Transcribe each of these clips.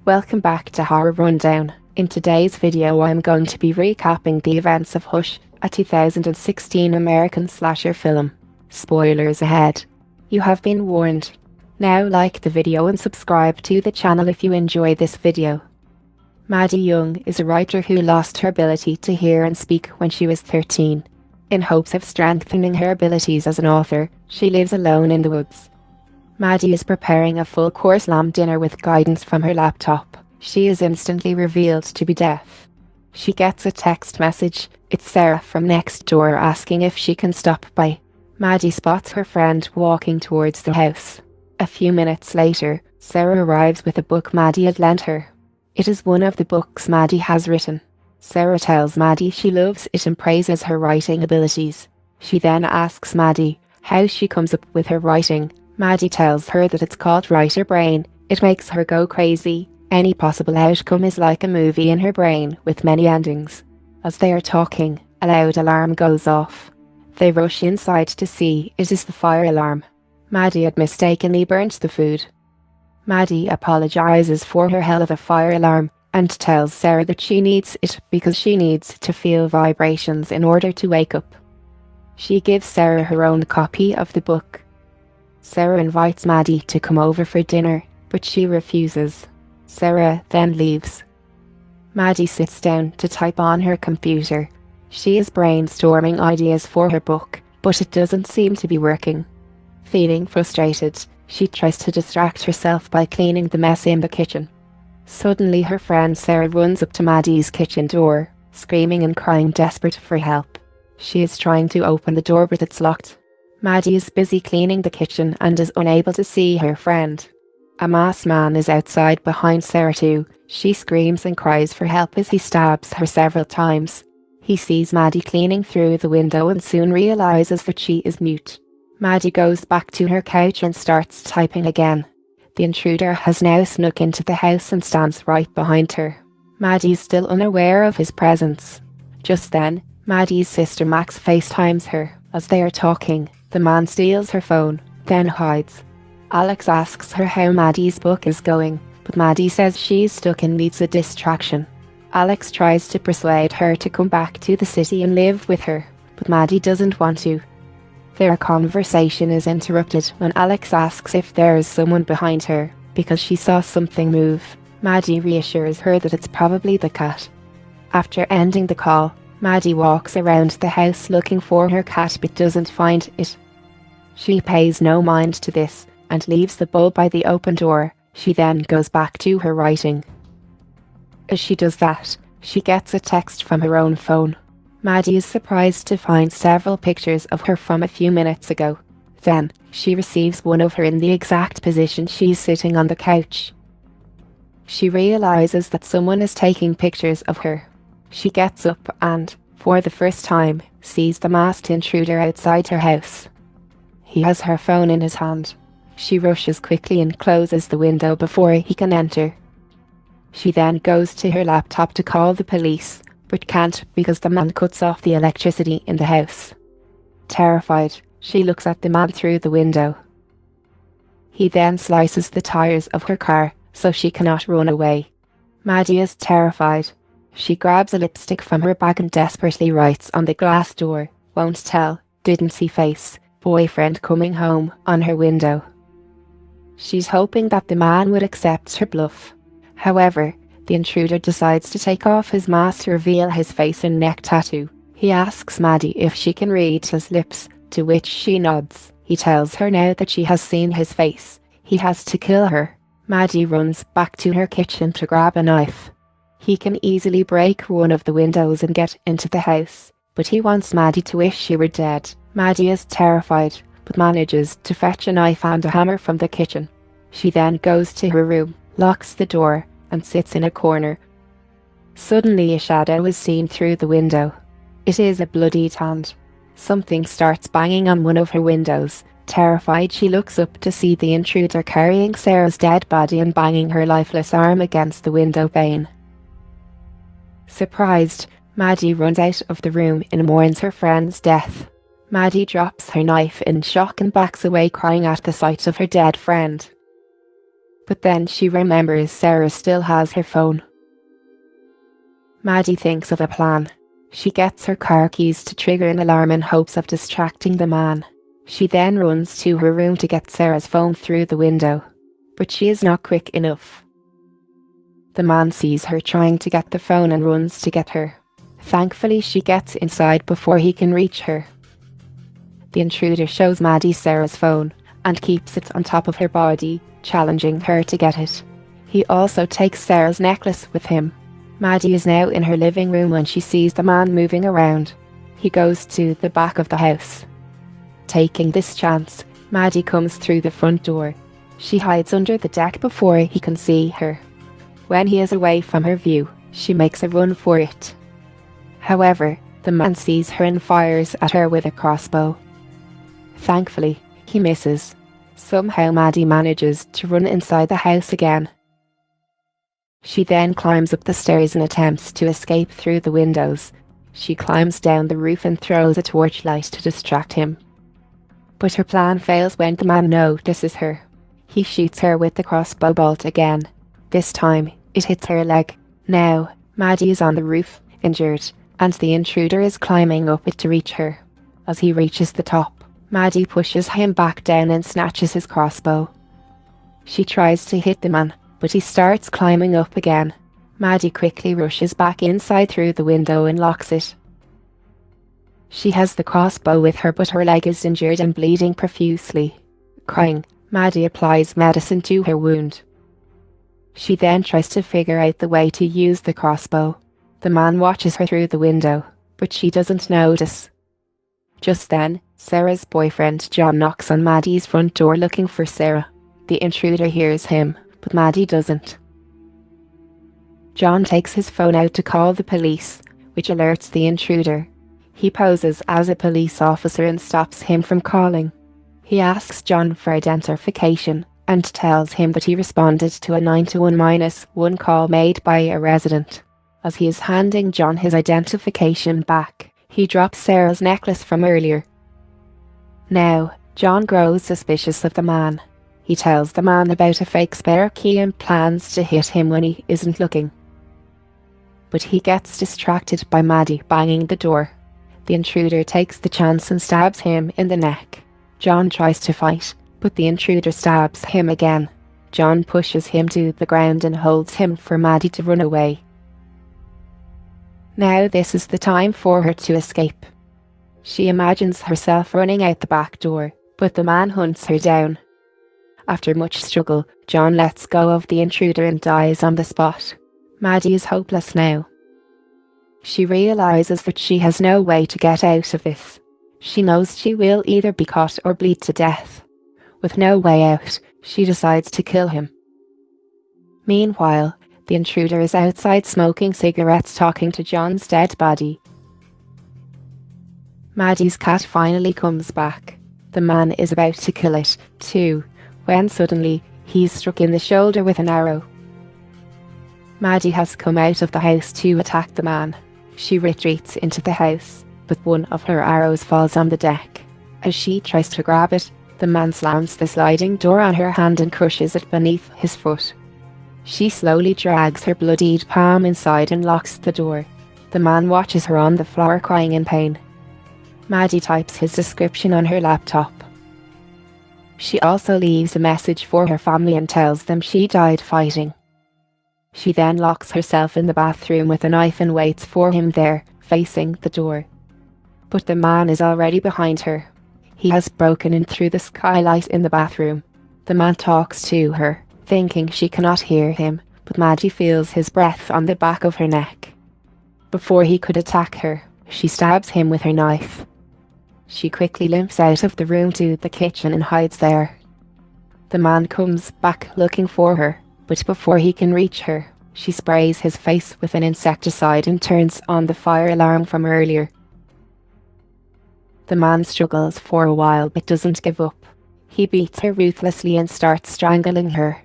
Welcome back to Horror Rundown. In today's video I'm going to be recapping the events of Hush, a 2016 American slasher film. Spoilers ahead. You have been warned. Now like the video and subscribe to the channel if you enjoy this video. Maddie Young is a writer who lost her ability to hear and speak when she was 13. In hopes of strengthening her abilities as an author, she lives alone in the woods. Maddie is preparing a full-course lamb dinner with guidance from her laptop. She is instantly revealed to be deaf. She gets a text message. It's Sarah from next door asking if she can stop by. Maddie spots her friend walking towards the house. A few minutes later, Sarah arrives with a book Maddie had lent her. It is one of the books Maddie has written. Sarah tells Maddie she loves it and praises her writing abilities. She then asks Maddie how she comes up with her writing. Maddie tells her that it's called writer brain. It makes her go crazy. Any possible outcome is like a movie in her brain with many endings. As they are talking, a loud alarm goes off. They rush inside to see it is the fire alarm. Maddie had mistakenly burnt the food. Maddie apologizes for her hell of a fire alarm and tells Sarah that she needs it because she needs to feel vibrations in order to wake up. She gives Sarah her own copy of the book. Sarah invites Maddie to come over for dinner, but she refuses. Sarah then leaves. Maddie sits down to type on her computer. She is brainstorming ideas for her book, but it doesn't seem to be working. Feeling frustrated, she tries to distract herself by cleaning the mess in the kitchen. Suddenly her friend Sarah runs up to Maddie's kitchen door, screaming and crying desperate for help. She is trying to open the door but it's locked. Maddie is busy cleaning the kitchen and is unable to see her friend. A masked man is outside behind Sarah too. She screams and cries for help as he stabs her several times. He sees Maddie cleaning through the window and soon realizes that she is mute. Maddie goes back to her couch and starts typing again. The intruder has now snuck into the house and stands right behind her. Maddie is still unaware of his presence. Just then, Maddie's sister Max FaceTimes her. As they are talking, the man steals her phone, then hides. Alex asks her how Maddie's book is going, but Maddie says she's stuck and needs a distraction. Alex tries to persuade her to come back to the city and live with her, but Maddie doesn't want to. Their conversation is interrupted when Alex asks if there is someone behind her, because she saw something move. Maddie reassures her that it's probably the cat. After ending the call, Maddie walks around the house looking for her cat but doesn't find it. She pays no mind to this and leaves the bulb by the open door. She then goes back to her writing. As she does that, she gets a text from her own phone. Maddie is surprised to find several pictures of her from a few minutes ago. Then, she receives one of her in the exact position she's sitting on the couch. She realizes that someone is taking pictures of her. She gets up and, for the first time, sees the masked intruder outside her house. He has her phone in his hand. She rushes quickly and closes the window before he can enter. She then goes to her laptop to call the police, but can't because the man cuts off the electricity in the house. Terrified, she looks at the man through the window. He then slices the tires of her car so she cannot run away. Maddie is terrified. She grabs a lipstick from her bag and desperately writes on the glass door, "Won't tell, didn't see face, boyfriend coming home," on her window. She's hoping that the man would accept her bluff. However, the intruder decides to take off his mask to reveal his face and neck tattoo. He asks Maddie if she can read his lips, to which she nods. He tells her now that she has seen his face. He has to kill her. Maddie runs back to her kitchen to grab a knife. He can easily break one of the windows and get into the house, but he wants Maddie to wish she were dead. Maddie is terrified, but manages to fetch a knife and a hammer from the kitchen. She then goes to her room, locks the door, and sits in a corner. Suddenly a shadow is seen through the window. It is a bloodied hand. Something starts banging on one of her windows. Terrified, she looks up to see the intruder carrying Sarah's dead body and banging her lifeless arm against the window pane. Surprised, Maddie runs out of the room and mourns her friend's death. Maddie drops her knife in shock and backs away crying at the sight of her dead friend. But then she remembers Sarah still has her phone. Maddie thinks of a plan. She gets her car keys to trigger an alarm in hopes of distracting the man. She then runs to her room to get Sarah's phone through the window, but she is not quick enough. The man sees her trying to get the phone and runs to get her. Thankfully, she gets inside before he can reach her. The intruder shows Maddie Sarah's phone and keeps it on top of her body, challenging her to get it. He also takes Sarah's necklace with him. Maddie is now in her living room when she sees the man moving around. He goes to the back of the house. Taking this chance, Maddie comes through the front door. She hides under the deck before he can see her. When he is away from her view, she makes a run for it. However, the man sees her and fires at her with a crossbow. Thankfully, he misses. Somehow Maddie manages to run inside the house again. She then climbs up the stairs and attempts to escape through the windows. She climbs down the roof and throws a torchlight to distract him. But her plan fails when the man notices her. He shoots her with the crossbow bolt again. This time, it hits her leg. Now, Maddie is on the roof, injured, and the intruder is climbing up it to reach her. As he reaches the top, Maddie pushes him back down and snatches his crossbow. She tries to hit the man, but he starts climbing up again. Maddie quickly rushes back inside through the window and locks it. She has the crossbow with her, but her leg is injured and bleeding profusely. Crying, Maddie applies medicine to her wound. She then tries to figure out the way to use the crossbow. The man watches her through the window, but she doesn't notice. Just then, Sarah's boyfriend John knocks on Maddie's front door looking for Sarah. The intruder hears him, but Maddie doesn't. John takes his phone out to call the police, which alerts the intruder. He poses as a police officer and stops him from calling. He asks John for identification and tells him that he responded to a 911-1 call made by a resident. As he is handing John his identification back, he drops Sarah's necklace from earlier. Now, John grows suspicious of the man. He tells the man about a fake spare key and plans to hit him when he isn't looking. But he gets distracted by Maddie banging the door. The intruder takes the chance and stabs him in the neck. John tries to fight, but the intruder stabs him again. John pushes him to the ground and holds him for Maddie to run away. Now this is the time for her to escape. She imagines herself running out the back door, but the man hunts her down. After much struggle, John lets go of the intruder and dies on the spot. Maddie is hopeless now. She realises that she has no way to get out of this. She knows she will either be caught or bleed to death. With no way out, she decides to kill him. Meanwhile, the intruder is outside smoking cigarettes talking to John's dead body. Maddie's cat finally comes back. The man is about to kill it, too, when suddenly he is struck in the shoulder with an arrow. Maddie has come out of the house to attack the man. She retreats into the house, but one of her arrows falls on the deck. As she tries to grab it, the man slams the sliding door on her hand and crushes it beneath his foot. She slowly drags her bloodied palm inside and locks the door. The man watches her on the floor crying in pain. Maddie types his description on her laptop. She also leaves a message for her family and tells them she died fighting. She then locks herself in the bathroom with a knife and waits for him there, facing the door. But the man is already behind her. He has broken in through the skylight in the bathroom. The man talks to her, thinking she cannot hear him, but Maddie feels his breath on the back of her neck. Before he could attack her, she stabs him with her knife. She quickly limps out of the room to the kitchen and hides there. The man comes back looking for her, but before he can reach her, she sprays his face with an insecticide and turns on the fire alarm from earlier. The man struggles for a while but doesn't give up. He beats her ruthlessly and starts strangling her.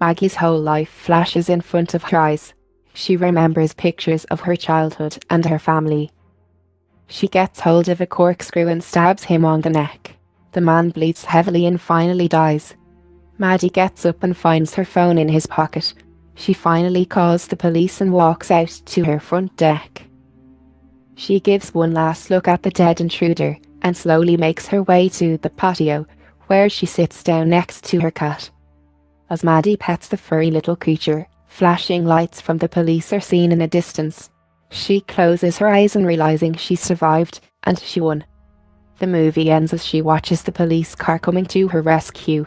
Maggie's whole life flashes in front of her eyes. She remembers pictures of her childhood and her family. She gets hold of a corkscrew and stabs him on the neck. The man bleeds heavily and finally dies. Maddie gets up and finds her phone in his pocket. She finally calls the police and walks out to her front deck. She gives one last look at the dead intruder and slowly makes her way to the patio, where she sits down next to her cat. As Maddie pets the furry little creature, flashing lights from the police are seen in the distance. She closes her eyes and realizing she survived and she won. The movie ends as she watches the police car coming to her rescue.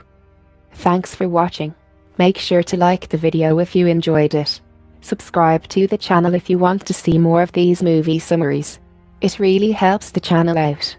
Thanks for watching. Make sure to like the video if you enjoyed it. Subscribe to the channel if you want to see more of these movie summaries. It really helps the channel out.